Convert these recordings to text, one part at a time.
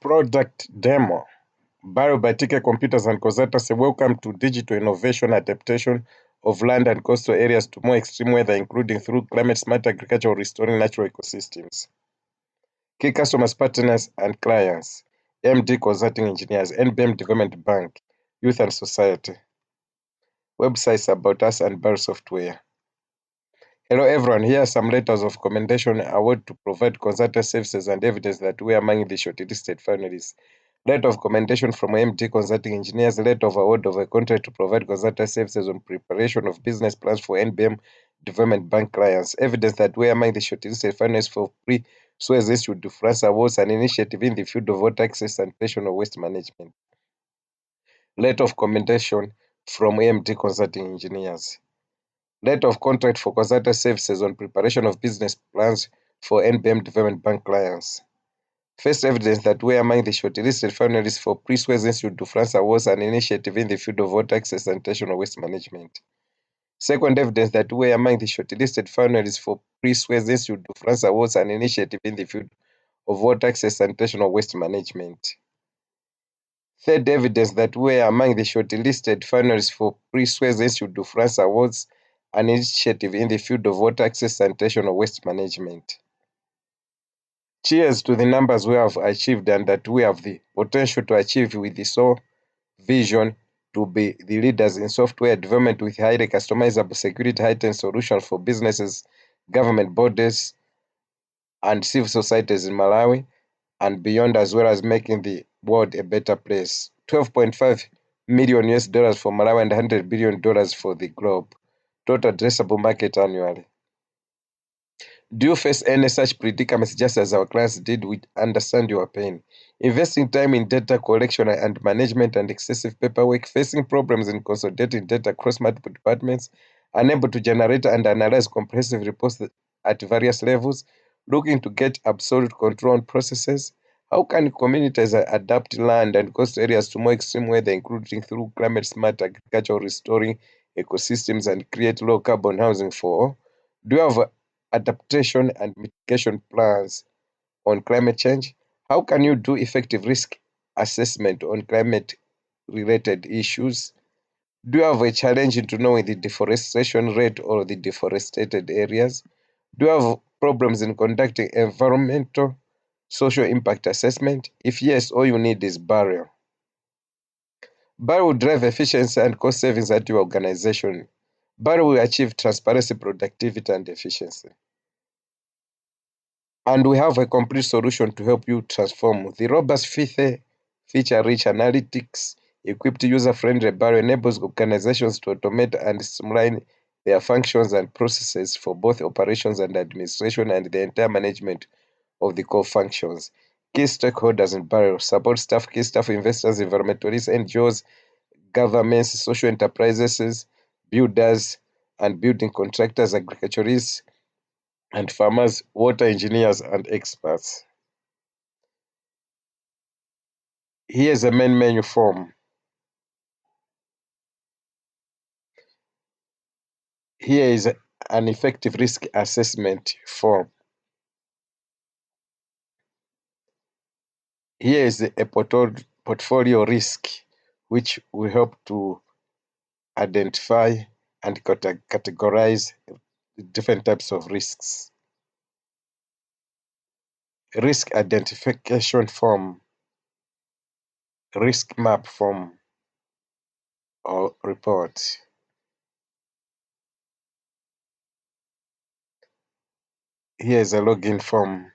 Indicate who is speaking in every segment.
Speaker 1: Product demo. Biotic computers and Cosata say welcome to digital innovation adaptation of land and coastal areas to more extreme weather, including through climate smart agriculture or restoring natural ecosystems. Key customers, partners, and clients: MD Consulting Engineers, NBM Development Bank, Youth and Society. Websites about us and Bio Software. Hello everyone, here are some letters of commendation award to provide consultant services and evidence that we are among the shortlisted finalists. Letter of commendation from MD Consulting Engineers, letter of award of a contract to provide consultant services on preparation of business plans for NBM Development Bank clients. Evidence that we are among the shortlisted finalists for pre-Suez Institute de France Awards, an initiative in the field of water access and sanitation waste management. Letter of commendation from MD Consulting Engineers. Letter of contract for consultant services on preparation of business plans for NBM Development Bank clients. First evidence that we are among the shortlisted finalists for Pre-Suez Institute de France Awards, an initiative in the field of water access and sanitation waste management. Second evidence that we are among the shortlisted finalists for Pre-Suez Institute de France Awards, an initiative in the field of water access and sanitation waste management. Third evidence that we are among the shortlisted finalists for Pre-Suez Institute de France Awards, an initiative in the field of water access, sanitation, or waste management. Cheers to the numbers we have achieved and that we have the potential to achieve with the sole vision to be the leaders in software development with highly customizable security heightened solutions for businesses, government bodies, and civil societies in Malawi and beyond, as well as making the world a better place. 12.5 million US dollars for Malawi and $100 billion for the globe. Total addressable market annually. Do you face any such predicaments just as our clients did? We understand your pain. Investing time in data collection and management and excessive paperwork, facing problems in consolidating data across multiple departments, unable to generate and analyze comprehensive reports at various levels, looking to get absolute control on processes. How can communities adapt land and coast areas to more extreme weather, including through climate smart agriculture, restoring ecosystems, and create low carbon housing for all? Do you have adaptation and mitigation plans on climate change? How can you do effective risk assessment on climate related issues? Do you have a challenge into knowing the deforestation rate or the deforested areas? Do you have problems in conducting environmental social impact assessment? If yes, all you need is Barrier. Barrier will drive efficiency and cost savings at your organization. Barrier will achieve transparency, productivity, and efficiency. And we have a complete solution to help you transform. The robust feature-rich analytics equipped user-friendly Barrier enables organizations to automate and streamline their functions and processes for both operations and administration and the entire management of the core functions. Key stakeholders in Barrier: support staff, key staff, investors, environmentalists, NGOs, governments, social enterprises, builders and building contractors, agriculturists and farmers, water engineers, and experts. Here's a main menu form. Here is an effective risk assessment form. Here is a portfolio risk, which will help to identify and categorize different types of risks. Risk identification form, risk map form, or report. Here is a login form.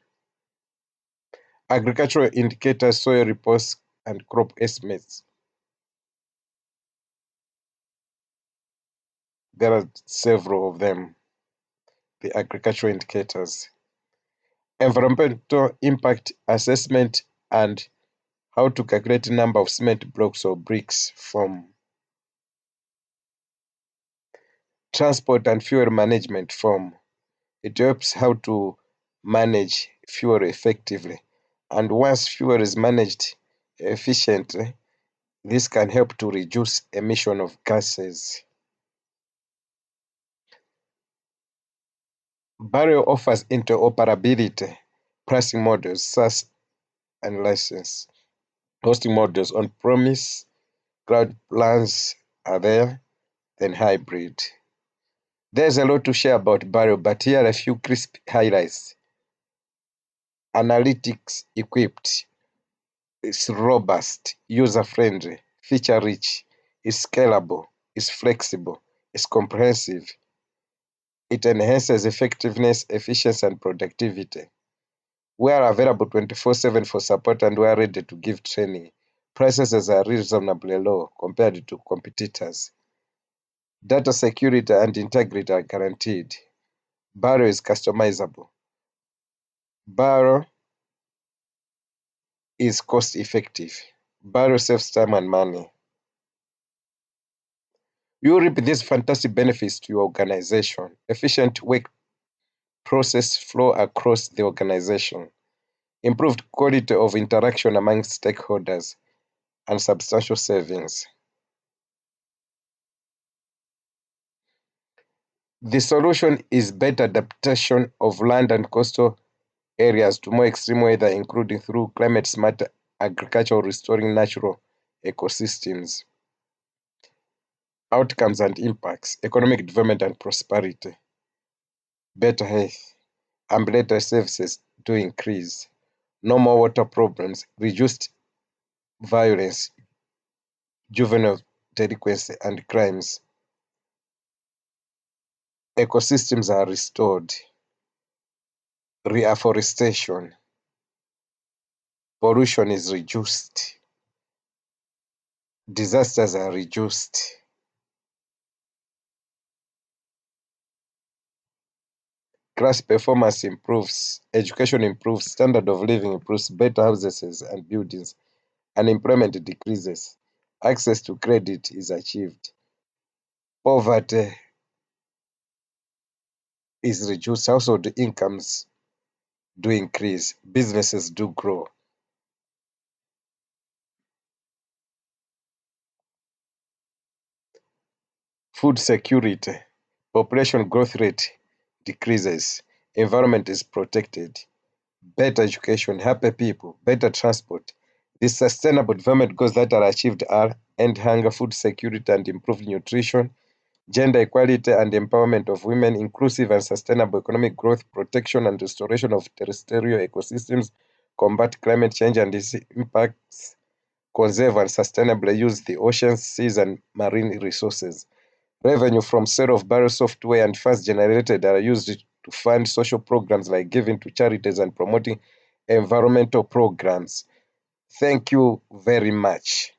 Speaker 1: Agricultural indicators, soil reports, and crop estimates. There are several of them. The agricultural indicators. Environmental impact assessment and how to calculate number of cement blocks or bricks form. Transport and fuel management form. It helps how to manage fuel effectively. And once fuel is managed efficiently, this can help to reduce emission of gases. Barrier offers interoperability, pricing models, SaaS, and license. hosting models on premise, cloud plans are there, then hybrid. There's a lot to share about Barrow, but here are a few crisp highlights. Analytics equipped, it's robust, user-friendly, feature-rich, it's scalable, it's flexible, it's comprehensive. It enhances effectiveness, efficiency, and productivity. We are available 24/7 for support and we are ready to give training. Prices are reasonably low compared to competitors. Data security and integrity are guaranteed. Barrow is customizable. Barrow is cost effective. Barrow saves time and money. You reap these fantastic benefits to your organization. Efficient work process flow across the organization. Improved quality of interaction among stakeholders and substantial savings. The solution is better adaptation of land and coastal areas to more extreme weather, including through climate-smart agriculture restoring natural ecosystems. Outcomes and impacts, economic development and prosperity, better health, ambulatory services do increase, no more water problems, reduced violence, juvenile delinquency and crimes. Ecosystems are restored, reforestation, pollution is reduced, disasters are reduced. Class performance improves, education improves, standard of living improves, better houses and buildings, unemployment decreases, access to credit is achieved, poverty is reduced, household incomes do increase, businesses do grow. Food security, population growth rate decreases, environment is protected, better education, happy people, better transport. The sustainable development goals that are achieved are end hunger, food security and improved nutrition, gender equality and empowerment of women, inclusive and sustainable economic growth, protection and restoration of terrestrial ecosystems, combat climate change and its impacts, conserve and sustainably use the oceans, seas and marine resources. Revenue from sale of Barrow software and funds generated are used to fund social programs like giving to charities and promoting environmental programs. Thank you very much.